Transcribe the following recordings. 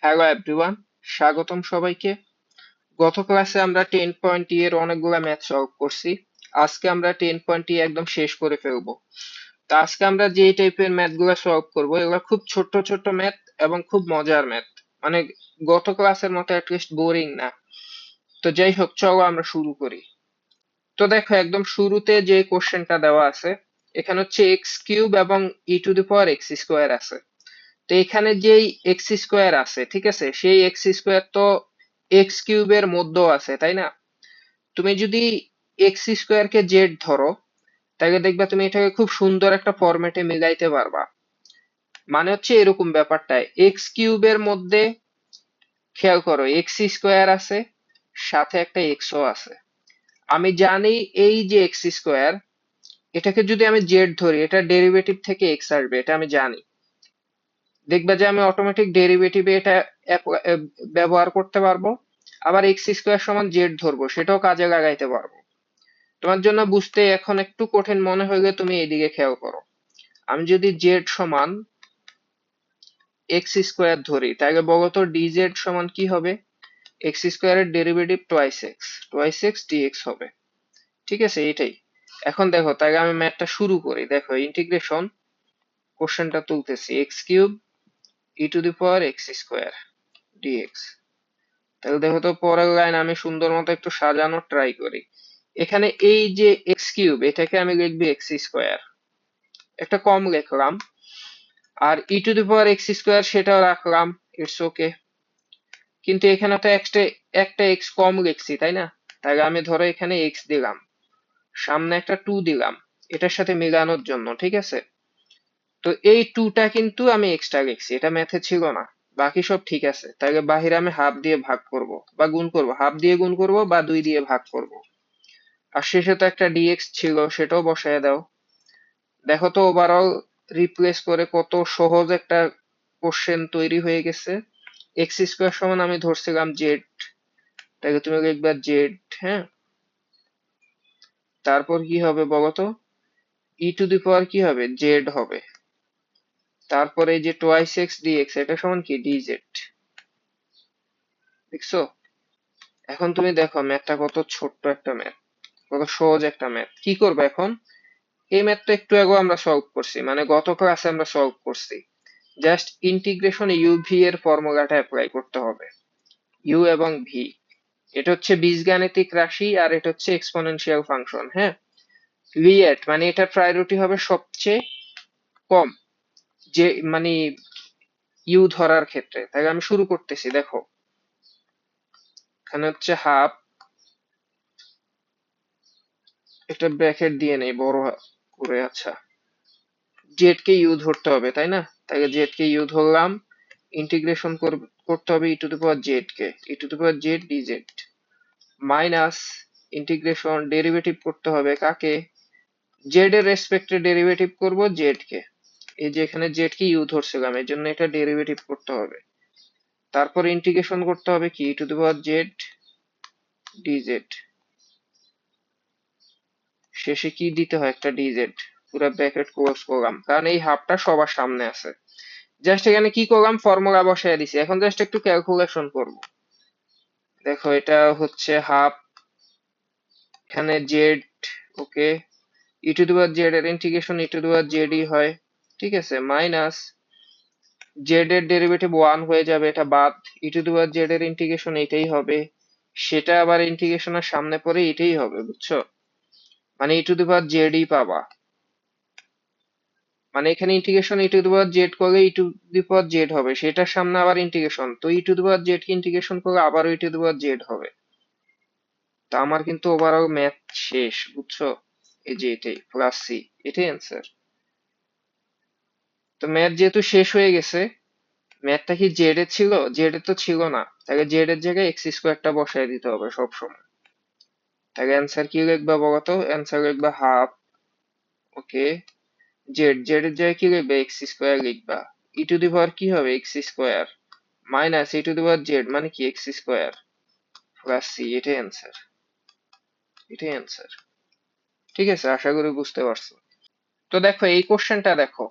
Hello everyone, স্বাগতম সবাইকে। গত ক্লাসে আমরা 10.e এর অনেকগুলো ম্যাথ সলভ করছি। আজকে আমরা 10.e একদম শেষ করে ফেলবো। তো আজকে আমরা যে টাইপের ম্যাথ গুলো সলভ করবো, এগুলো খুব ছোট্ট ছোট্ট ম্যাথ এবং খুব মজার ম্যাথ। মানে গত ক্লাসের মতো অ্যাটলিস্ট বোরিং না। তো যাই হোক, চলো আমরা শুরু করি। তো দেখো, একদম শুরুতে যে কোশ্চেনটা দেওয়া আছে, এখানে হচ্ছে এক্স কিউব এবং e to the power x square আছে। তো এখানে যেই এক্স স্কোয়ার আছে, ঠিক আছে, সেই এক্স স্কোয়ার তো এক্স কিউবের মধ্যেও আছে, তাই না? তুমি যদি এক্স স্কোয়ার কে জেড ধরো, তাহলে দেখবা তুমি এটাকে খুব সুন্দর একটা ফরম্যাটে মিলাইতে পারবা। মানে হচ্ছে এরকম ব্যাপারটা, এক্স কিউবের মধ্যে খেয়াল করো এক্স স্কোয়ার আছে, সাথে একটা এক্সও আছে। আমি জানি এই যে এক্স স্কোয়ার, এটাকে যদি আমি জেড ধরি, এটা ডেরিভেটিভ থেকে এক্স আসবে, এটা আমি জানি। দেখবে যে আমি অটোমেটিক ডেরিভেটিভে এটা ব্যবহার করতে পারবো। আবার এক্স স্কোয়ার সমান জেড ধরবো, সেটাও কাজে লাগাইতে পারবো। তোমার জন্য বুঝতে এখন একটু কঠিন মনে হইলে তুমি এদিকে খেয়াল করো। আমি যদি জেড সমান এক্স স্কোয়ার ধরি, তাহলে বলো তো ডিজেড সমান কি হবে? এক্স স্কোয়ারের ডেরিভেটিভ টোয়াইস এক্স ডিএক্স হবে। ঠিক আছে, এটাই। এখন দেখো, তাহলে আমি ম্যাথটা শুরু করি। দেখো, ইন্টিগ্রেশন, কোশ্চেনটা তুলতেছি, x cube e to the power x square dx. তাহলে দেখো তো, পরের লাইন আমি সুন্দর মতো একটু সাজানোর ট্রাই করি। এখানে এই যে এক্স কিউব, এটাকে আমি লিখবো এক্স স্কোয়ার, একটা কম লিখলাম। আর e to the power x square সেটাও রাখলাম, ইটস ওকে। কিন্তু এখানে তো একটা এক্স কম লিখছি, তাই না? তাহলে আমি ধরো এখানে এক্স দিলাম, সামনে একটা টু দিলাম, এটার সাথে মেলানোর জন্য, ঠিক আছে? তো এই টুটা কিন্তু আমি এক্সট্রা লিখছি, এটা ম্যাথে ছিল না। বাকি সব ঠিক আছে। তাহলে বাহিরে আমি হাফ দিয়ে ভাগ করব বা গুণ করব, হাফ দিয়ে গুণ করব বা 2 দিয়ে ভাগ করব। আর শেষে তো একটা ডিএক্স ছিল, সেটাও বসায় দাও। দেখো তো, ওভারঅল রিপ্লেস করে কত সহজ একটা কোশ্চেন তৈরি হয়ে গেছে। এক্স স্কোয়ার সমান আমি ধরছিলাম জেড, তাহলে তুমি লিখবা জেড। হ্যাঁ, তারপর কি হবে বলতো? ই টু দি পাওয়ার কি হবে? জেড হবে। তারপরে এই যে টোয়াইস এক্স ডিএক্স, এটা সমান কি? ডিজেড। দেখছো? এখন তুমি দেখো ম্যাথটা কত ছোট্ট একটা ম্যাথ, কত সহজ একটা ম্যাথ। কি করবে এখন? এই ম্যাথটা একটু আগে আমরা সলভ করছি, মানে গত ক্লাসে আমরা সলভ করছি। জাস্ট ইন্টিগ্রেশন ইউ ভি এর ফর্মুলাটা অ্যাপ্লাই করতে হবে। ইউ এবং ভি, এটা হচ্ছে বীজগাণিতিক রাশি, আর এটা হচ্ছে এক্সপোনেনশিয়াল ফাংশন। হ্যাঁ, লিয়েট মানে এটার প্রায়োরিটি হবে সবচেয়ে কম, যে মানে ইউ ধরার ক্ষেত্রে। তাহলে আমি শুরু করতেছি। দেখো, এখানে হচ্ছে হাফ, একটা ব্র্যাকেট দিয়ে নেই বড় করে। আচ্ছা, জেড কে ইউ ধরতে হবে, তাই না? তাহলে জেড কে ইউ ধরলাম, ইন্টিগ্রেশন করতে হবে e to the power z কে, e to the power z dz, minus integration derivative করতে হবে কাকে? জেড এর রেসপেক্টে ডেরিভেটিভ করব জেড কে। এই যে এখানে জেড কে ইউ ধরছিলাম, এই জন্য এটা ডেরিভেটিভ করতে হবে। তারপর ইন্টিগ্রেশন করতে হবে কি? E to the power z dz, শেষে কি দিতে হয়? একটা ডিজেড। পুরো ব্র্যাকেট ক্লোজ করলাম, কারণ এই হাফটা সবার সামনে আছে। জাস্ট এখানে কি করলাম? ফর্মুলা বসায় দিছি। এখন জাস্ট একটু ক্যালকুলেশন করব। দেখো, এটা হচ্ছে হাফ, এখানে z, okay. E to the power z এর integration e to the power z e হয়, ঠিক আছে, মাইনাস জেড এর ডেরিভেটিভ 1 হয়ে যাবে, এটা বাদ। ই টু দি পাওয়ার জেড এর ইন্টিগ্রেশন এটাই হবে, সেটা আবার ইন্টিগ্রেশনের সামনে পড়ে এটাই হবে, বুঝছো? মানে ই টু দি পাওয়ার জেড ই পাবা। মানে এখানে integration e to the power Z করলে ই টু দি পাওয়ার জেড হবে, সেটার সামনে আবার ইন্টিগ্রেশন, তো e to the power z কে ইন্টিগ্রেশন করলে আবারও ই টু দি পাওয়ার জেড হবে। তো আমার কিন্তু ওভারঅল ম্যাথ শেষ, বুঝছো? এই যে এটাই প্লাস সি, এটাই অ্যান্সার। তো ম্যাথ যেহেতু শেষ হয়ে গেছে, ম্যাথটা কি জেড এ ছিল? জেড এ তো ছিল না, তাহলে জেড এর জায়গায় এক্স স্কোয়ারটা বসায় দিতে হবে সব সময়। তাহলে অ্যান্সার কি লিখবা বলতো? অ্যান্সার লিখবা হাফ, ওকে। জেড এর জায়গায় কি লিখবে? এক্স স্কোয়ার লিখবা। ই টু দি পাওয়ার কি হবে? X square minus E to the power Z মানে কি? এক্স স্কোয়ার প্লাস সি, এটাই অ্যান্সার, এটাই অ্যান্সার। ঠিক আছে, আশা করি বুঝতে পারছো। তো দেখো, এই কোশ্চেনটা দেখো,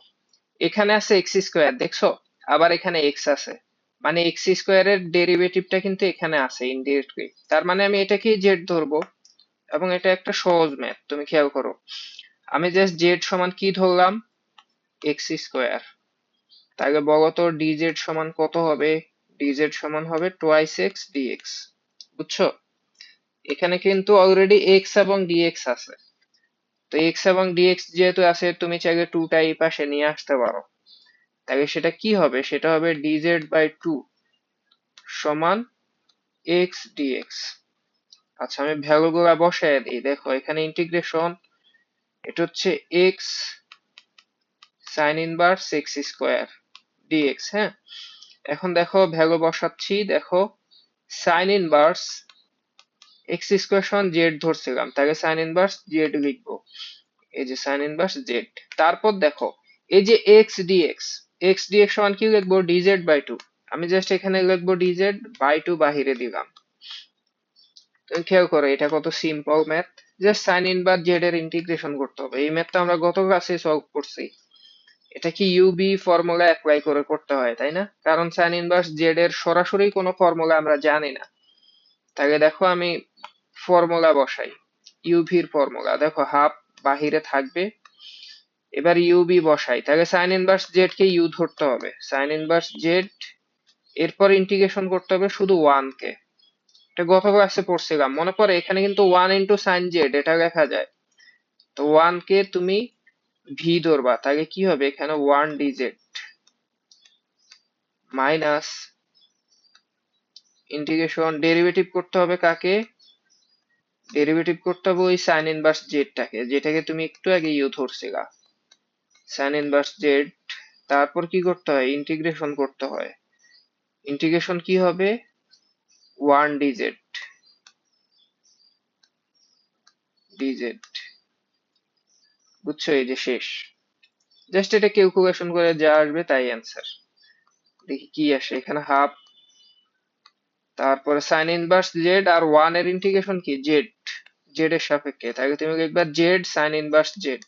এখানে আছে এক্স স্কোয়ার, দেখছো? আবার এখানে এক্স আছে, মানে এক্স স্কোয়ারের ডেরিভেটিভটা কিন্তু এখানে আছে ইনডিরেক্টলি, তার মানে আমি এটাকেই জেড ধরবো। এবং এটা একটা সহজ ম্যাথ, তুমি খেয়াল করো, আমি জাস্ট জেড সমান কি ধরলাম, এক্স স্কোয়ার। তাহলে বলো তো ডিজেড সমান কত হবে? ডিজেড সমান হবে টোয়াইস এক্স ডিএক্স। বুঝছো? এখানে কিন্তু অলরেডি এক্স এবং ডিএক্স আছে, তো এক্স এবং ডিএক্স যেহেতু আছে তুমি চাইলে টুটা এই পাশে নিয়ে আসতে পারো। তাহলে সেটা কি হবে? সেটা হবে ডিজেড বাই টু সমান এক্স ডিএক্স। আচ্ছা, আমি ভ্যালু গুলা বসায় দিই। দেখো এখানে ইন্টিগ্রেশন, এটা হচ্ছে x sine inverse x square dx. হ্যাঁ, এখন দেখো ভ্যালু বসাচ্ছি। দেখো সাইন ইনভার্স এক্স স্কোয়ার সমান জেড ধরছিলাম, তাহলে সাইন ইনভার্স জেড লিখবো, এই যে সাইন ইনভার্স জেড। তারপর দেখো এই যে এক্স ডিএক্স, এক্স ডিএক্স সমান কি লিখবো, ডিজেড বাই টু। আমি জাস্ট এখানে লিখবো ডিজেড বাই টু, বাহিরে দিলাম। তুমি খেয়াল করো এটা কত simple math. Just sign inverse z এর ইন্টিগ্রেশন করতে হবে। এই ম্যাথটা আমরা গত ক্লাসে সলভ করছি। এটা কি ইউবি ফর্মুলা অ্যাপ্লাই করে করতে হয়, তাই না? কারণ সাইন ইনভার্স জেড এর সরাসরি কোনো ফর্মুলা আমরা জানি না। তাহলে দেখো আমি ফর্মুলা বসাই, ইউভির ফর্মুলা। দেখো হাফ বাহিরে থাকবে, এবার ইউবি বসাই। তাহলে সাইন ইনভার্স জেড কে ইউ ধরতে হবে, সাইন ইনভার্স জেড, এরপর ইন্টিগ্রেশন করতে হবে শুধু ওয়ান কে। এটা গত ক্লাসে পড়ছিলাম মনে পড়ে, এখানে কিন্তু ওয়ান ইন্টু সাইন জেড এটা লেখা যায়। তো ওয়ান কে তুমি ভি ধরবা, তাহলে কি হবে এখানে one DZ minus integration, derivative করতে হবে কাকে, ডেরিভেটিভ করতে হবে ওই সাইন ইনভার্স জেডটাকে, যেটাকে তুমি একটু আগে ইউ ধরছিলা, সাইন ইনভার্স জেড। তারপর কি করতে হয়, ইন্টিগ্রেশন করতে হয়। ইন্টিগ্রেশন কি হবে, ওয়ান ডিজেড ডিজেড। বুঝছো? এই যে শেষ। জাস্ট এটা ক্যালকুলেশন করে যা আসবে তাই অ্যান্সার। দেখি কি আসে এখানে, হাফ, তারপরে সাইন ইনভার্স জেড আর ওয়ান এর ইন্টিগ্রেশন কি জেড, জেড এর সাপেক্ষে, তাহলে তুমি লিখবা জেড সাইন ইনভার্স জেড।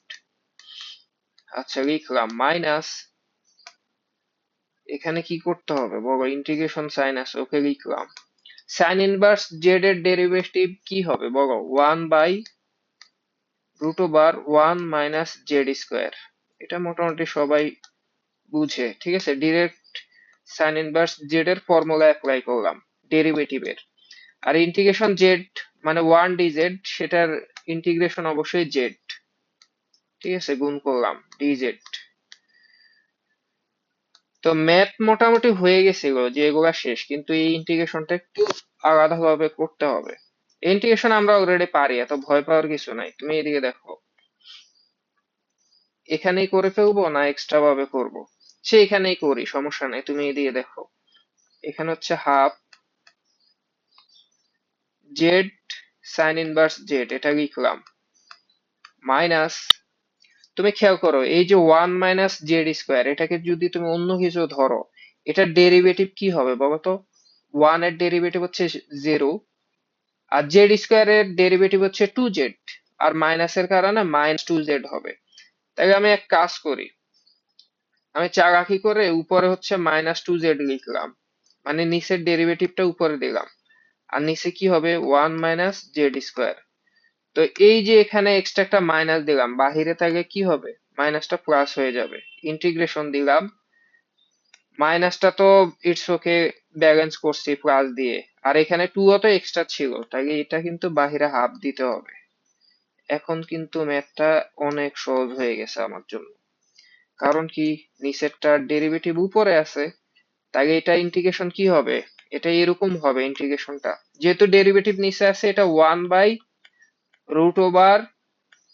আচ্ছা লিখলাম, মাইনাস এখানে কি করতে হবে বলো, ইন্টিগ্রেশন সাইন আছে, ওকে লিখলাম। সাইন ইনভার্স জেড এর ডেরিভেটিভ কি হবে বলো, one by root over one minus z square. এটা মোটামুটি সবাই বুঝে, ঠিক আছে? ডিরেক্ট সাইন ইনভার্স জেড এর ফর্মুলা অ্যাপ্লাই করলাম ডেরিভেটিভের। আর ইন্টিগ্রেশন জেড মানে ওয়ান ডিজেড, সেটার ইন্টিগ্রেশন অবশ্যই জেড, ঠিক আছে? গুণ করলাম ডিজেড। তো ম্যাথ মোটামুটি হয়ে গেছিল, যে এগুলা শেষ, কিন্তু এই ইন্টিগ্রেশনটা একটু আলাদা ভাবে করতে হবে। ইন্টিগ্রেশন আমরা অলরেডি পারি, এত ভয় পাওয়ার কিছু নাই। তুমি এদিকে দেখো, এখানেই করে ফেলবো না এক্সট্রা ভাবে করব? সে এখানেই করি, সমস্যা নাই। তুমি এদিকে দেখো, এখানে হচ্ছে half Z sign inverse Z, এটা লিখলাম, মাইনাস, তুমি খেয়াল করো এই যে ওয়ান মাইনাস জেড স্কোয়ার, এটাকে যদি তুমি অন্য কিছু ধরো, এটার ডেরিভেটিভ কি হবে বলো তো? ওয়ান এর ডেরিভেটিভ হচ্ছে জিরো, আর জেড স্কোয়ার এর ডেরিভেটিভ হচ্ছে টু জেড, আর মাইনাসের কারণে মাইনাস টু জেড হবে। তাই আমি এক কাজ করি, আমি চালাকি করে উপরে হচ্ছে মাইনাস টু জেড লিখলাম, মানে নিচের ডেরিভেটিভটা উপরে দিলাম, আর নিচে কি হবে ওয়ান মাইনাস জেড স্কোয়ার। তো এই যে এখানে এক্সট্রা একটা মাইনাস দিলাম, বাহিরে থাকলে কি হবে, মাইনাসটা প্লাস হয়ে যাবে। ইন্টিগ্রেশন দিলাম, মাইনাসটা তো ইটস ওকে, ব্যালেন্স করছি প্লাস দিয়ে, আর এখানে টু তো এক্সট্রা ছিল, তাই এটা কিন্তু বাহিরে হাফ দিতে হবে। এখন কিন্তু ম্যাথটা অনেক সহজ হয়ে গেছে আমার জন্য। কারণ কি, নিচেরটার ডেরিভেটিভ উপরে আছে, তাই এটা ইন্টিগ্রেশন কি হবে, এটা এরকম হবে ইন্টিগ্রেশনটা। যেহেতু ডেরিভেটিভ নিচে আছে, এটা one by root over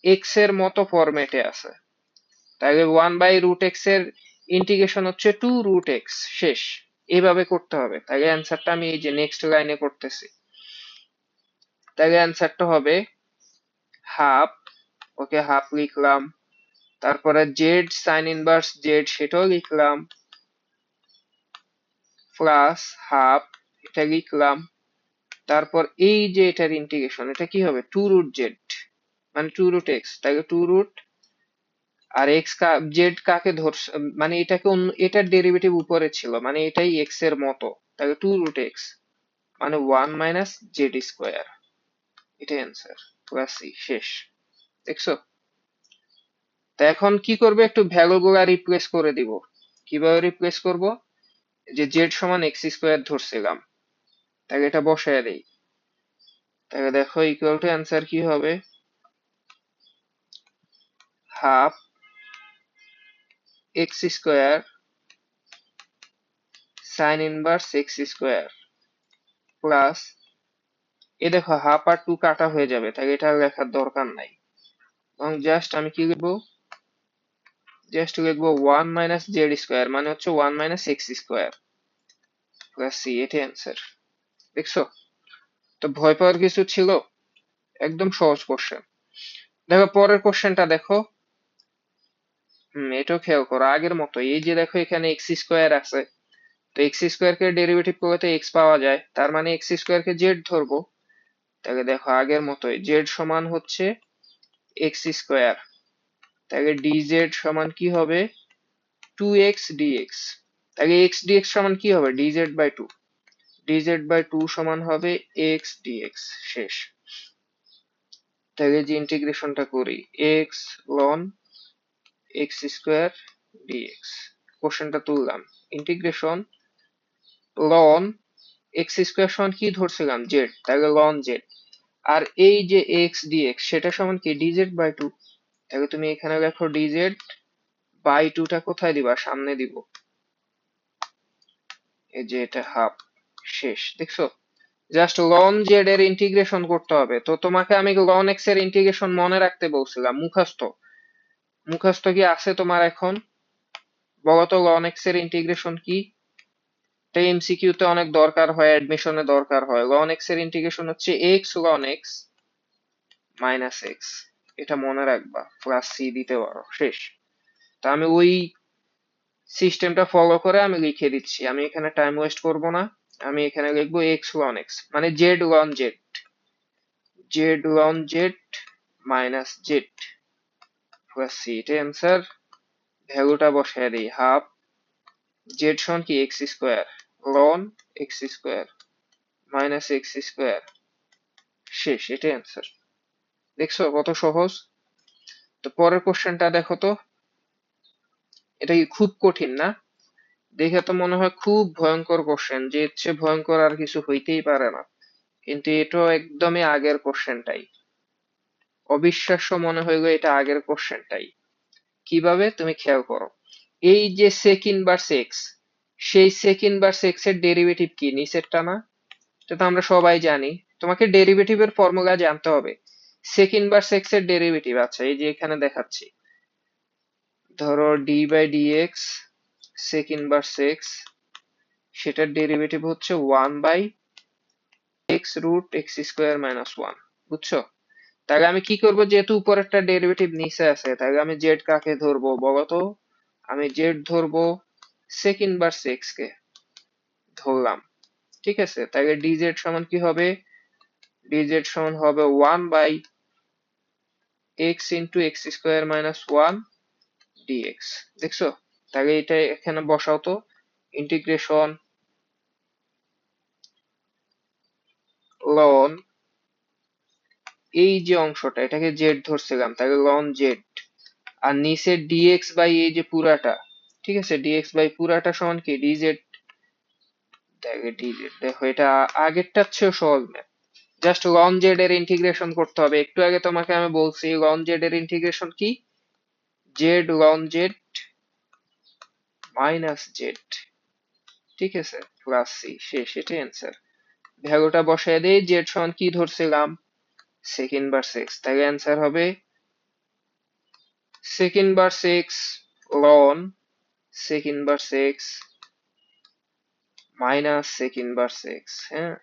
x এর মতো ফরম্যাটে আছে। তাহলে ওয়ান বাই রুট এক্স এর ইন্টিগ্রেশন হচ্ছে টু রুট এক্স, শেষ। এইভাবে করতে হবে। তাহলে অ্যান্সারটা আমি এই যে নেক্সট লাইনে করতেছি। তাহলে অ্যান্সারটা হবে হাফ, ওকে হাফ লিখলাম, তারপরে জেড সাইন ইনভার্স জেড সেটাও লিখলাম, প্লাস হাফ, এটা লিখলাম। তারপর এই যে এটার ইন্টিগ্রেশন, এটা কি হবে টু রুট জেড মানে টু রুট এক্স, তাহলে টু রুট, আর জেড কাকে ধরছে, মানে এটাকে এটার ডেরিভেটিভ উপরে ছিল, মানে এটাই এক্স এর মতো, তাহলে 2√x মানে 1 - z², এটাই অ্যান্সার। ক্লাস সি শেষ। দেখছো? তো এখন কি করবে, একটু ভ্যালু গুলা রিপ্লেস করে দিব। কিভাবে রিপ্লেস করব, যে জেড সমান x² ধরছিলাম, তাহলে এটা বসায় দেই। তাহলে দেখো ইকুয়াল টু অ্যান্সার কি হবে, half x² sine inverse x² plus, এ দেখো হাফ আর 2 কাটা হয়ে যাবে, তাই এটা লেখার দরকার নাই। এবং জাস্ট আমি কি লিখবো, জাস্ট লিখবো 1 - z², মানে হচ্ছে 1 - x² প্লাস সি, এটাই অ্যান্সার। দেখছো? তো ভয় পাওয়ার কিছু ছিল, একদম সহজ কোশ্চেন। দেখো পরের কোশ্চেনটা দেখো, এটাও খেয়াল করো আগের মতো, এই যে দেখো এখানে x² আছে, তো x² কে ডেরিভেটিভ করলে তো x পাওয়া যায়, তার মানে x² কে z ধরবো। তাহলে দেখো আগের মতোই z সমান হচ্ছে x², তাহলে dz সমান কি হবে, 2x dx। তাহলে x dx সমান কি হবে, dz/2, dz/2 সমান হবে x dx। শেষ। তাহলে যে ইন্টিগ্রেশনটা করি, x ln x² dx, কোশ্চেনটা তুললাম, ইন্টিগ্রেশন ln x² সমান কি ধরছিলাম, z, তাহলে ln z, আর এই যে x dx সেটা সমান কি dz/2, তাহলে তুমি এখানে লেখো dz/2 টা কোথায় দিবা, সামনে দিব, এই যে এটা হাফ। শেষ। দেখছো? জাস্ট ln z এর ইন্টিগ্রেশন করতে হবে। তো তোমাকে আমি ln x এর ইন্টিগ্রেশন মনে রাখতে বলছিলাম, মুখস্থ, মুখস্থ কি আছে তোমার এখন? বলতো ln x এর ইন্টিগ্রেশন কি? এটা এমসিকিউ তে অনেক দরকার হয়, অ্যাডমিশনে দরকার হয়। ln x এর ইন্টিগ্রেশন হচ্ছে x ln x minus x, এটা মনে রাখবা, ক্লাস সি দিতে পারো। শেষ। তা আমি ওই সিস্টেমটা ফলো করে আমি লিখে দিচ্ছি, আমি এখানে টাইম ওয়েস্ট করব না। আমি এখানে লিখবো x ln x মানে z ln z, z ln z minus z plus c, এটা অ্যান্সার। ভ্যালুটা বসায় দিই, হাফ z সমান কি x² ln x² minus x²। শেষ। এটাই অ্যান্সার। দেখছো কত সহজ? তো পরের কোশ্চেনটা দেখো তো, এটা কি খুব কঠিন না? দেখে তো মনে হয় খুব ভয়ঙ্কর কোশ্চেন, যে হচ্ছে ভয়ঙ্কর আর কিছু হইতেই পারে না, কিন্তু এটাও একদমই আগের কোশ্চেনটাই। অবিশ্বাস্য মনে হইলো, এটা আগের কোশ্চেনটাই। কিভাবে, তুমি খেয়াল করো, এই যে sec ইনভার্স x, সেই sec ইনভার্স x এর ডেরিভেটিভ কি, নিচেরটা না? এটা তো আমরা সবাই জানি। তোমাকে ডেরিভেটিভের ফর্মুলা জানতে হবে। sec ইনভার্স x এর ডেরিভেটিভ, আচ্ছা এই যে এখানে দেখাচ্ছি, ধরো d/dx sec ইনভার্স x, সেটার ডেরিভেটিভ হচ্ছে 1/x√x² - 1, বুঝছো? তাহলে আমি কি করব, যেহেতু উপরেরটা ডেরিভেটিভ নিচে আছে, তাহলে আমি জেড কাকে ধরবো বলতো, আমি জেড ধরবো sec ইনভার্স x কে ধরলাম। ঠিক আছে? তাহলে dz সমান কি হবে, dz সমান হবে 1/x*x² - 1 dx। দেখছো? তাহলে এটা এখানে বসাও তো, ইন্টিগ্রেশন ln, এই যে অংশটা এটাকে z ধরছিলাম, তাহলে ln z, আর নিচে dx বাই এই যে পুরাটা, ঠিক আছে, dx বাই পুরাটা সমান কি dz। দেখো dz, দেখো এটা আগেরটার চেয়েও সহজ ম্যাথ। জাস্ট ln z এর ইন্টিগ্রেশন করতে হবে। একটু আগে তোমাকে আমি বলছি ln z এর ইন্টিগ্রেশন কি, z ln z minus z, ঠিক আছে, প্লাস সি। শেষ। এটাই অ্যান্সার। ভ্যালুটা বসায় দেই, z সমান কি ধরছিলাম, sec ইনভার্স x, তাই অ্যান্সার হবে sec inverse x ln sec inverse x minus sec inverse x। হ্যাঁ,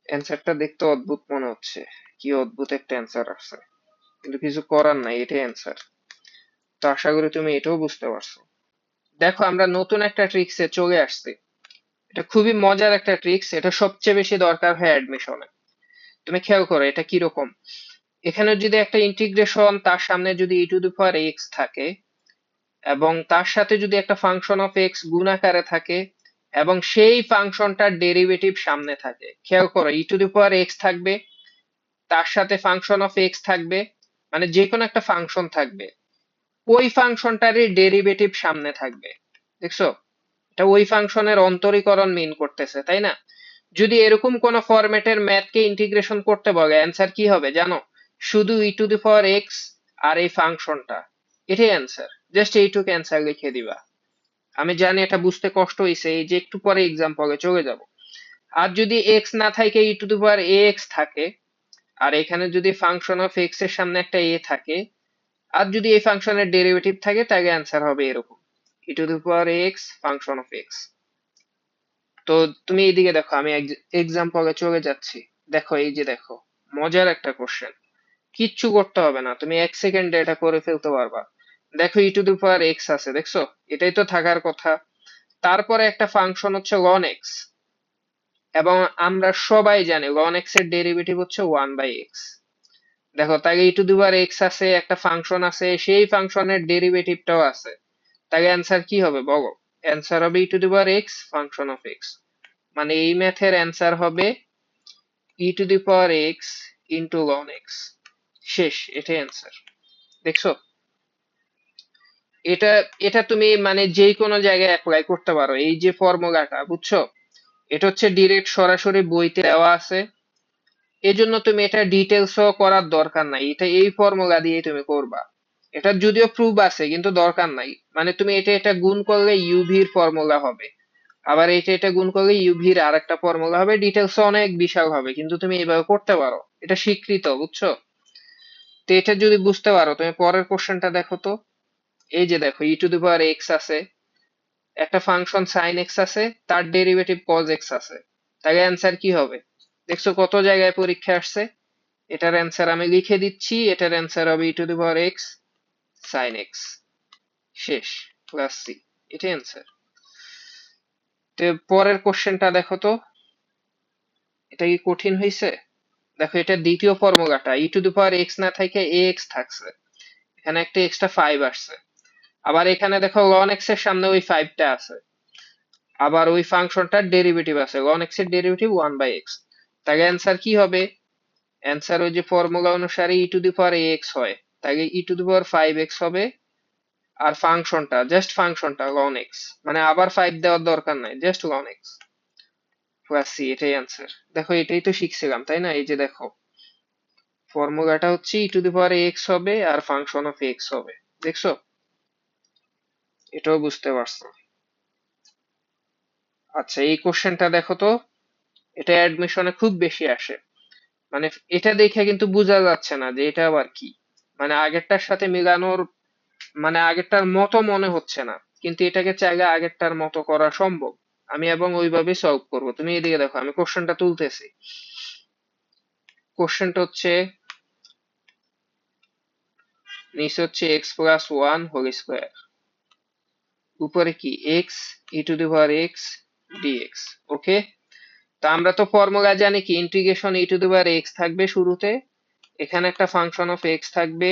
অ্যান্সারটা দেখতে অদ্ভুত মনে হচ্ছে, কি অদ্ভুত একটা অ্যান্সার আসছে, কিন্তু কিছু করার নাই, এটাই অ্যান্সার। তো আশা করি তুমি এটাও বুঝতে পারছো। দেখো আমরা নতুন একটা ট্রিক্সে চলে আসছি, এটা খুবই মজার একটা ট্রিক্স, এটা সবচেয়ে বেশি দরকার হয় অ্যাডমিশনে। তুমি খেয়াল করো এটা কিরকম, এখানে যদি একটা ইন্টিগ্রেশন তার সামনে যদি e two the power x থাকে এবং তার সাথে যদি একটা ফাংশন অফ x গুণ আকারে থাকে এবং সেই ফাংশনটার ডেরিভেটিভ সামনে থাকে, খেয়াল করো e two the power x থাকবে, তার সাথে ফাংশন অফ x থাকবে, মানে যে কোনো একটা ফাংশন থাকবে, ওই ফাংশনটারই ডেরিভেটিভ সামনে থাকবে। দেখছো, এটা ওই ফাংশনের অন্তরীকরণ মিন করতেছে, তাই না? যদি এরকম কোন ফরম্যাটের ম্যাথকে ইন্টিগ্রেশন করতে বলে অ্যান্সার কি হবে জানো? শুধু ই টু দি পাওয়ার এক্স আর এই ফাংশনটা, এটাই অ্যান্সার। জাস্ট এইটুকু অ্যান্সার লিখে দিবা। আমি জানি এটা বুঝতে কষ্ট হয়েছে, এই যে একটু পরে এক্সাম্পলে চলে যাব। আর যদি এক্স না থাকে ই to the power A x থাকে, আর এখানে যদি ফাংশন অফ এক্স এর সামনে একটা এ থাকে, আর যদি এই ফাংশনের ডেরিভেটিভ থাকে, তাহলে অ্যান্সার হবে এরকম, e to the power x function of x. তো তুমি এইদিকে দেখো, আমি এক্সাম্পলে চলে যাচ্ছি। দেখো, এই যে দেখো, মজার একটা কোশ্চেন, কিচ্ছু করতে হবে না, তুমি 1 সেকেন্ডে এটা করে ফেলতে পারবা। দেখো e to the power x আছে, দেখছো? এটাই তো থাকার কথা। তারপরে একটা ফাংশন হচ্ছে ln x, এবং আমরা সবাই জানি ln x এর ডেরিভেটিভ হচ্ছে 1/x। দেখো, তাকে ই টু দি পাওয়ার এক্স আছে, একটা ফাংশন আছে, সেই ফাংশনের ডেরিভেটিভটাও আছে, তাহলে অ্যান্সার কি হবে বলো? অ্যান্সার হবে e to the power x function of x. মানে এই ম্যাথের অ্যান্সার হবে e to the power x into ln x. শেষ, এটাই অ্যান্সার। দেখছো, এটা এটা তুমি মানে যে কোনো জায়গায় অ্যাপ্লাই করতে পারো, এই যে ফর্মুলাটা, বুঝছো? এটা হচ্ছে ডিরেক্ট সরাসরি বইতে দেওয়া আছে, এজন্য তুমি এটা ডিটেলসও করার দরকার নাই, এটা এই ফর্মুলা দিয়ে তুমি করবা। এটা যদিও প্রুফ আছে কিন্তু দরকার নাই, মানে তুমি এটা এটা গুণ করলে ইউভির ফর্মুলা হবে, আবার এটা এটা গুণ করলে ইউভির আর একটা ফর্মুলা হবে, ডিটেলস অনেক বিশাল হবে, কিন্তু তুমি এইভাবে করতে পারো, এটা স্বীকৃত, বুঝছো? তো এটা যদি বুঝতে পারো, তুমি পরের কোশ্চেনটা দেখো তো। এই যে দেখো, e to the power x আছে, একটা ফাংশন সাইন এক্স আছে, তার ডেরিভেটিভ কজ এক্স আছে, তাহলে অ্যান্সার কি হবে? দেখছো কত জায়গায় পরীক্ষা আসছে। এটার অ্যান্সার আমি লিখে দিচ্ছি, এটার অ্যান্সার হবে e to the power x sine x. শেষ, প্লাস সি, এটাই অ্যান্সার। তো পরের কোশ্চেনটা দেখো তো, এটা কি কঠিন হয়েছে? দেখো, এটা দ্বিতীয় ফর্মুলাটা, ই টু দি পাওয়ার এক্স না থেকে এ এক্স থাকছে, এখানে একটা এক্সট্রা 5 আসছে, আবার এখানে দেখো ln x এর সামনে ওই 5টা আছে, আবার ওই ফাংশনটার ডেরিভেটিভ আছে, ln x এর ডেরিভেটিভ 1/x। তাহলে অ্যান্সার কি হবে? অ্যান্সার ওই যে ফর্মুলা অনুসারে ই টু দি পাওয়ার এক্স হয়, তাহলে ই টু দি পাওয়ার 5x হবে, আর ফাংশনটা, জাস্ট ফাংশনটা ln x, মানে আবার 5 দেওয়ার দরকার নাই, just ln x plus C, এটাই অ্যান্সার। দেখো, এটাই তো শিখছিলাম, তাই না? এই যে দেখো, ফর্মুলাটা হচ্ছে ই টু দি পাওয়ার এক্স হবে আর ফাংশন অফ এক্স হবে। দেখছো, এটাও বুঝতে পারছো? আচ্ছা, এই কোশ্চেনটা দেখো তো, এটা অ্যাডমিশনে খুব বেশি আসে, মানে এটা দেখে কিন্তু বোঝা যাচ্ছে না যে এটা আবার কি, মানে আগেরটার সাথে মিলানোর, মানে আগেরটার মতো মনে হচ্ছে না, কিন্তু এটাকে চাইলে আগেরটার মতো করা সম্ভব। আমি এবং ওইভাবে সলভ করব। তুমি এদিকে দেখো, আমি কোশ্চেনটা তুলতেছি। কোশ্চেনটা হচ্ছে, নিচে হচ্ছে x plus one whole square, উপরে কি x e to the power x dx. Okay, তো আমরা তো ফর্মুলা জানি কি, integration e to the power x থাকবে শুরুতে, এখানে একটা ফাংশন অফ এক্স থাকবে,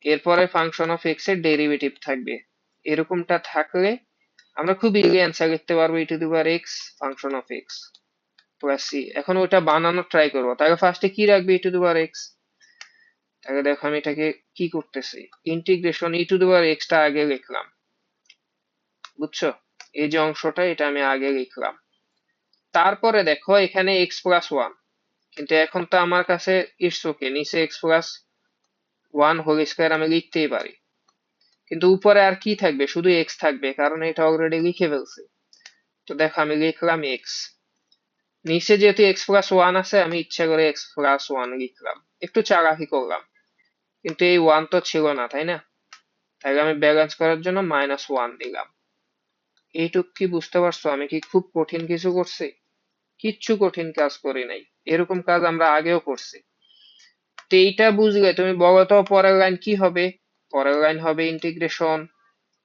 এরপরে ফাংশন অফ এক্স এর ডেরিভেটিভ থাকবে। এরকমটা থাকলে আমরা খুব ইজিলি অ্যান্সার লিখতে পারবো e to the power x function of x plus c. এখন ওটা বানানোর ট্রাই করবো, তাহলে ফার্স্টে কি রাখবে ই টু দি পাওয়ার এক্স। তাহলে দেখো, আমি এটাকে কি করতেছি, integration e to the power x টা আগে লিখলাম, বুঝছো? এই যে অংশটা, এটা আমি আগে লিখলাম। তারপরে দেখো, এখানে এক্স প্লাস ওয়ান, কিন্তু এখন তো আমার কাছে ইটস ওকে, নিচে x plus one whole square আমি লিখতেই পারি, কিন্তু উপরে আর কি থাকবে? শুধু এক্স থাকবে, কারণ এটা অলরেডি লিখে ফেলছি। তো দেখো, আমি লিখলাম এক্স, নিচে যেহেতু এক্স প্লাস ওয়ান আছে, আমি ইচ্ছা করে এক্স প্লাস ওয়ান লিখলাম, একটু চালাকি করলাম, কিন্তু এই ওয়ান তো ছিল না, তাই না? তাই আমি ব্যালেন্স করার জন্য মাইনাস ওয়ান দিলাম। এইটুক কি বুঝতে পারছো? আমি কি খুব কঠিন কিছু করছি? কিচ্ছু কঠিন কাজ করি নাই, এরকম কাজ আমরা আগেও করছি। তো এইটা বুঝলে তুমি বলো তো পরের লাইন কি হবে? পরের লাইন হবে integration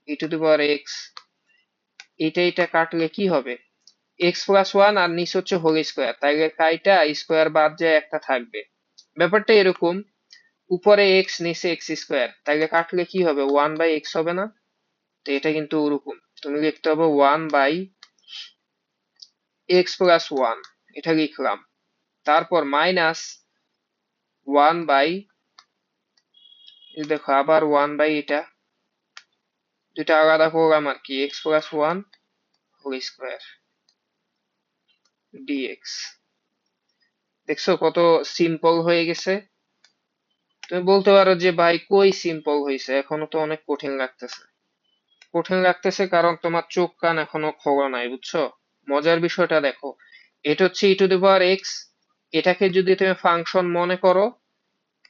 e to the power x, এটা এটা কাটলে কি হবে? এক্স প্লাস ওয়ান আর নিচে হচ্ছে হোল স্কোয়ার, তাইলে কাইটা স্কোয়ার বাদ যায় একটা থাকবে। ব্যাপারটা এরকম, উপরে এক্স নিচে এক্স স্কোয়ার, তাহলে কাটলে কি হবে, 1/x হবে না? তো এটা কিন্তু ওরকম, তুমি লিখতে হবে 1/x+1, এটা লিখলাম। তারপর মাইনাস 1 বাই, দেখো আবার 1 বাই, এটা দুটা আলাদা করলাম আর কি, x+1 হোল স্কোয়ার ডিএক্স। দেখছো কত সিম্পল হয়ে গেছে? তুমি বলতে পারো যে ভাই কই সিম্পল হয়েছে, এখনো তো অনেক কঠিন লাগতেছে। কঠিন লাগতেছে কারণ তোমার চোখ কান এখনো খোলা নাই, বুঝছো? মজার বিষয়টা দেখো, এটা হচ্ছে e⁴x, এটাকে যদি তুমি ফাংশন মনে করো,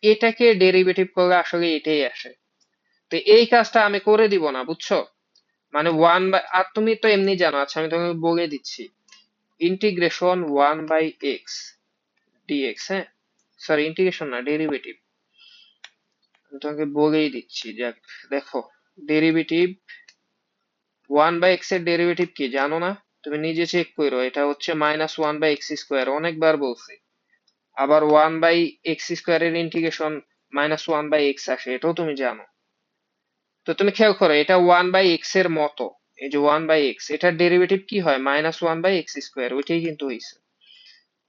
এটাকে ডেরিভেটিভ করলে আসলে এটাই আসে। তো এই কাজটা আমি করে দিব না, বুঝছো? মানে 1/, আর তুমি তো এমনি জানো, আচ্ছা আমি তোমাকে বলে দিচ্ছি, ইন্টিগ্রেশন 1/x ডিএক্স, হ্যাঁ সরি ইন্টিগ্রেশন না, ডেরিভেটিভ। আমি তোমাকে বলেই দিচ্ছি, যাক দেখো, ডেরিভেটিভ 1/x এর ডেরিভেটিভ কি জানো না? তুমি নিজে চেক করো, এটা হচ্ছে -1/x², অনেকবার বলছি। আবার 1/x² এর ইন্টিগ্রেশন -1/x আসে, এটাও তুমি জানো। তো তুমি খেয়াল করো, এটা 1/x এর মতো, এই যে 1/x, এটার ডেরিভেটিভ কি হয়, -1/x², ওইটাই কিন্তু হয়েছে।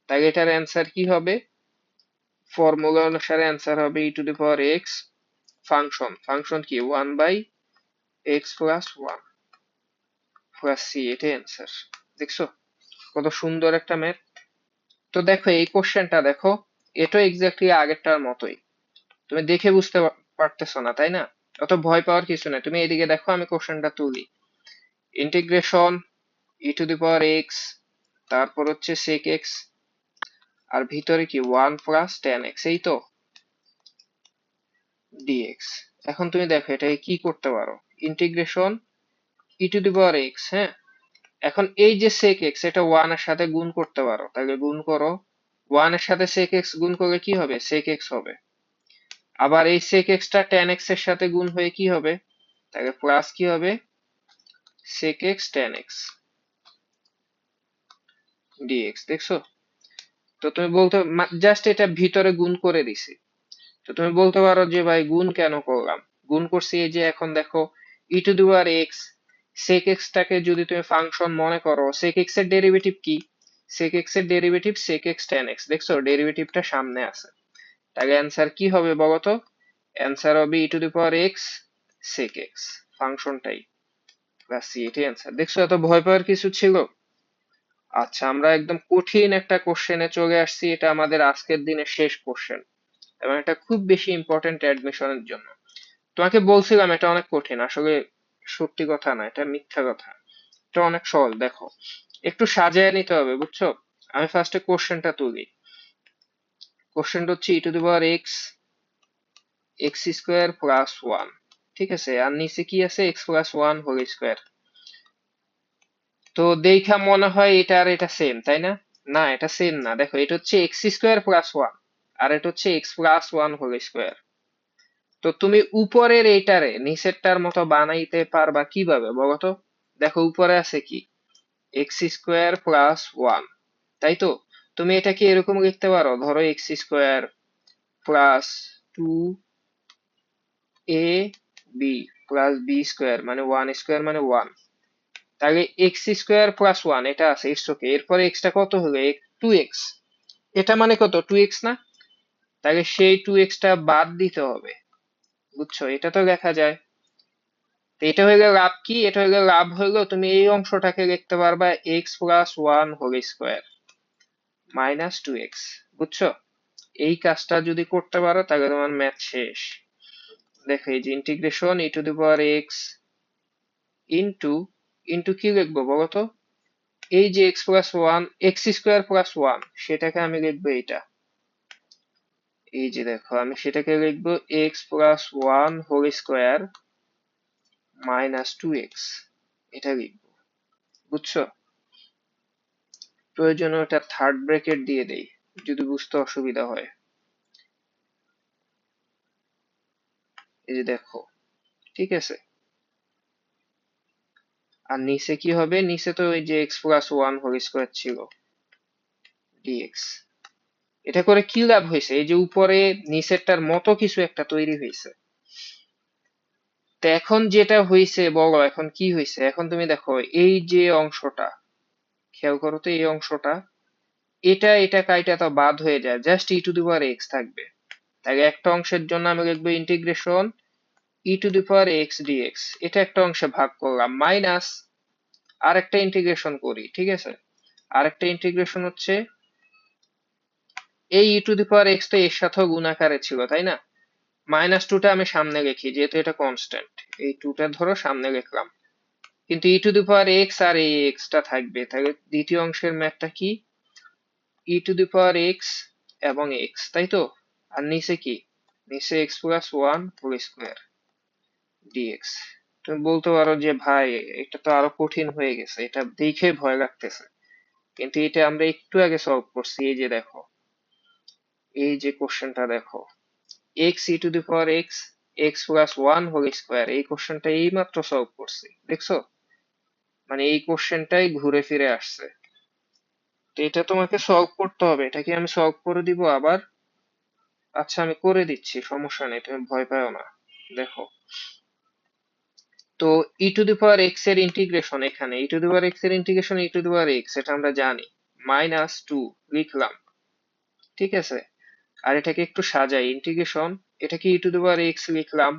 তাই এটার অ্যান্সার কি হবে, ফর্মুলা অনুসারে অ্যান্সার হবে e⁴x, ফাংশন কি 1/x+1 প্লাস সি, এটাই অ্যান্সার। দেখছো কত সুন্দর একটা ম্যাথ। তো দেখো এই কোশ্চেনটা দেখো, এটা এক্স্যাক্টলি আগেরটার মতোই। তুমি দেখে বুঝতে পারতেছো না, তাই না? অত ভয় পাওয়ার কিছু নাই, তুমি এদিকে দেখো, আমি কোশ্চেনটা তুলি। ইন্টিগ্রেশন e⁴x, তারপর হচ্ছে sec x, আর ভিতরে কি 1 + tan x, এই তো dx। এখন তুমি দেখো এটাকে কি করতে পারো, ইন্টিগ্রেশন e⁴x, হ্যাঁ, এখন এই যে sec x, এটা 1 এর সাথে গুণ করতে পারো, তাহলে গুণ করো। 1 এর সাথে sec x গুণ করলে কি হবে, sec x হবে। আবার এই sec x টা tan x এর সাথে গুণ হয়ে কি হবে, তাহলে প্লাস কি হবে, sec x tan x dx। দেখছো? তো তুমি বলতে, জাস্ট এটা ভিতরে গুণ করে দিছি। তো তুমি বলতে পারো যে ভাই গুণ কেন করলাম? গুণ করছি এই যে, এখন দেখো e⁴x, sec x টাকে যদি তুমি ফাংশন মনে করো, sec x এর ডেরিভেটিভ কি, sec x এর derivative sec x tan x, দেখছো ডেরিভেটিভটা সামনে আছে। তাহলে অ্যান্সার কি হবে বলতো? অ্যান্সার হবে e⁴x sec x, ফাংশনটাই প্লাস সি, এটাই অ্যান্সার। দেখছো এত ভয় পাওয়ার কিছু ছিল? আচ্ছা, আমরা একদম কঠিন একটা কোশ্চেনে চলে আসছি, এটা আমাদের আজকের দিনের শেষ কোশ্চেন, এবং এটা খুব বেশি ইম্পর্টেন্ট অ্যাডমিশনের জন্য। তোমাকে বলছিলাম এটা অনেক কঠিন, আসলে সত্যি কথা না, এটা মিথ্যা কথা। এটা অনেক সহজ, দেখো একটু সাজায় নিতে হবে, বুঝছো? আমি ফার্স্টে কোশ্চেনটা তুলি। কোশ্চেনটা হচ্ছে e⁴x x² + 1, ঠিক আছে, আর নিচে কি আছে, x+1 হোল স্কোয়ার। তো দেখা মনে হয় এটা আর এটা সেম, তাই না? না, এটা সেম না, দেখো এটা হচ্ছে x² + 1, আর এটা হচ্ছে x+1 হোল স্কোয়ার। তো তুমি উপরের এইটারে নিচেরটার মতো বানাইতে পারবা কিভাবে বলতো? দেখো উপরে আছে কি, x² + 1, তাই তো? তুমি এটাকে এরকম লিখতে পারো, ধরো x² + 2ab + b² মানে 1² মানে 1। তাহলে x² + 1 এটা আছে, ইটস ওকে। এরপরে x টা কত হলো, 2x, এটা মানে কত, 2x না? তাহলে সেই 2x টা বাদ দিতে হবে, বুঝছো? এটা তো দেখা যায়। তো এটা হয়ে গেল লাভ কি, এটা হয়ে গেল লাভ, হইলো তুমি এই অংশটাকে লিখতে পারবা x+1 হোল স্কোয়ার -2x, বুঝছো? এই কাজটা যদি করতে পারো তাহলে তোমার ম্যাথ শেষ। দেখো এই যে ইন্টিগ্রেশন e⁴x ইন্টু, ইন্টু কি লিখবো বলতো? এই যে x+1, x² + 1, সেটাকে আমি লিখবো এইটা, এই যে দেখো আমি সেটাকে লিখবো x+1 হোল স্কোয়ার -2x, এটা লিখবো, বুঝছো? প্রয়োজনে ওটা থার্ড ব্র্যাকেট দিয়ে দেই যদি বুঝতে অসুবিধা হয়। এই যে দেখো, ঠিক আছে। আর নিচে কি হবে, নিচে তো ওই যে x+1 হোল স্কোয়ার ছিল dx। এটা করে কি লাভ হয়েছে? এই যে উপরে নিচেরটার মতো কিছু একটা তৈরি হয়েছে। তো এখন যেটা হয়েছে বলো, এখন কি হয়েছে? এখন তুমি দেখো এই যে অংশটা, খেয়াল করো তো এই অংশটা, এটা কাইটা তো বাদ হয়ে যায়, just e to the power x থাকবে। তাহলে একটা অংশের জন্য আমি লিখবো integration e to the power x dx, এটা একটা অংশে ভাগ করলাম, মাইনাস আরেকটা ইন্টিগ্রেশন করি, ঠিক আছে? আরেকটা ইন্টিগ্রেশন হচ্ছে এই ই টু দি পাওয়ার এক্স তো এর সাথেও গুণ আকারে ছিল, তাই না? মাইনাস টুটা আমি সামনে লিখি যেহেতু এটা কনস্ট্যান্ট, এই টুটা ধরো সামনে লিখলাম, কিন্তু ই টু দি পাওয়ার এক্স আর এই এক্সটা থাকবে। তাহলে দ্বিতীয় অংশের ম্যাথটা কি? E to the power x এবং এক্স, তাই তো? আর নিচে কি? নিচে x plus one whole square dx. তুমি বলতে পারো যে ভাই এটা তো আরো কঠিন হয়ে গেছে, এটা দেখে ভয় লাগতেছে, কিন্তু এটা আমরা একটু আগে সলভ করছি। এই যে দেখো, এই যে কোশ্চেনটা দেখো, x e to the power x x plus one whole square, এই কোশ্চেনটা এই মাত্র সলভ করছি, দেখছো? মানে এই কোশ্চেনটাই ঘুরে ফিরে আসছে। তো এটা তোমাকে সলভ করতে হবে। এটা কি আমি সলভ করে দিব আবার? আচ্ছা আমি করে দিচ্ছি, সমস্যা নেই, তুমি ভয় পাও না। দেখো, তো e to the power x এর ইন্টিগ্রেশন, এখানে ই টু দি পাওয়ার এক্স এর integration e to the power x, এটা আমরা জানি, মাইনাস টু লিখলাম, ঠিক আছে? আর এটাকে একটু সাজাই, ইন্টিগ্রেশন, এটাকে ই টু দি পাওয়ার এক্স লিখলাম,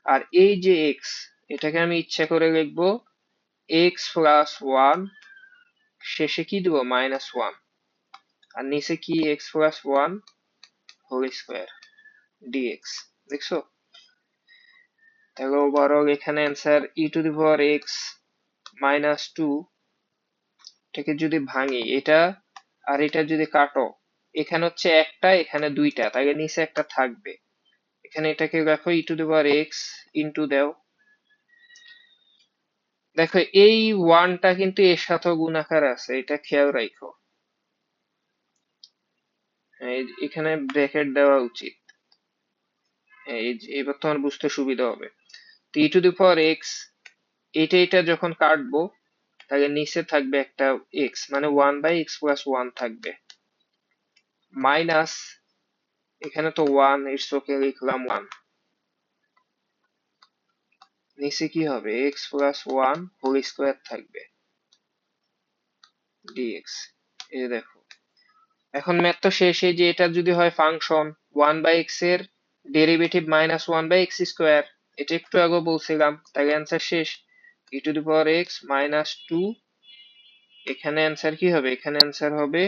আর এই যে এক্স, এটাকে আমি ইচ্ছা করে লিখবো এক্স প্লাস ওয়ান, শেষে কি দেবো? মাইনাস ওয়ান, আর নিচে কি? X plus one whole square dx, দেখছো? তাহলে ওভারঅল এখানে answer e to the power x minus two, এটাকে যদি ভাঙি, এটা আর এটা যদি কাটো, এখানে হচ্ছে একটা, এখানে দুইটা, তাহলে নিচে একটা থাকবে। এখানে এটাকে দেখো e to the power x into দাও, দেখো এই ওয়ানটা কিন্তু এর সাথেও গুণ আকারে আছে, এটা খেয়াল রাখো। এখানে ব্র্যাকেট দেওয়া উচিত, এবার তোমার বুঝতে সুবিধা হবে। তো e to the power x, এটা যখন কাটবো, তাহলে নিচে থাকবে একটা এক্স, মানে one by x plus one থাকবে, মাইনাস, এখানে তো ওয়ান, ইটস ওকে লিখলাম ওয়ান, নিচে কি হবে? X plus one whole square থাকবে ডিএক্স। এই দেখো, এখন ম্যাথ তো শেষ। এই যে এটা যদি হয় ফাংশন, ওয়ান বাই এক্স এর derivative minus one by x square, এটা একটু আগে বলছিলাম, তাহলে অ্যান্সার শেষ, e to the power x minus two. এখানে অ্যান্সার কি হবে? এখানে অ্যান্সার হবে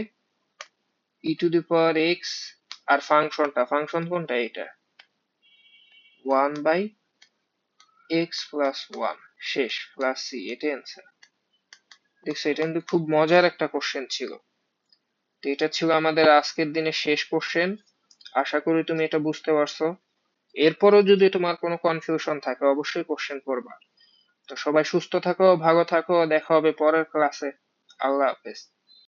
e to the power x, আর ফাংশনটা, ফাংশন কোনটা? এটা one by x plus one, শেষ, প্লাস সি, এটা অ্যান্সার। দেখছো, এটা কিন্তু খুব মজার একটা কোশ্চেন ছিল। তো এটা ছিল আমাদের আজকের দিনের শেষ কোশ্চেন। আশা করি তুমি এটা বুঝতে পারছো। এরপরও যদি তোমার কোনো কনফিউশন থাকে অবশ্যই কোশ্চেন করবা। তো সবাই সুস্থ থাকো, ভালো থাকো, দেখা হবে পরের ক্লাসে। আল্লাহ হাফেজ।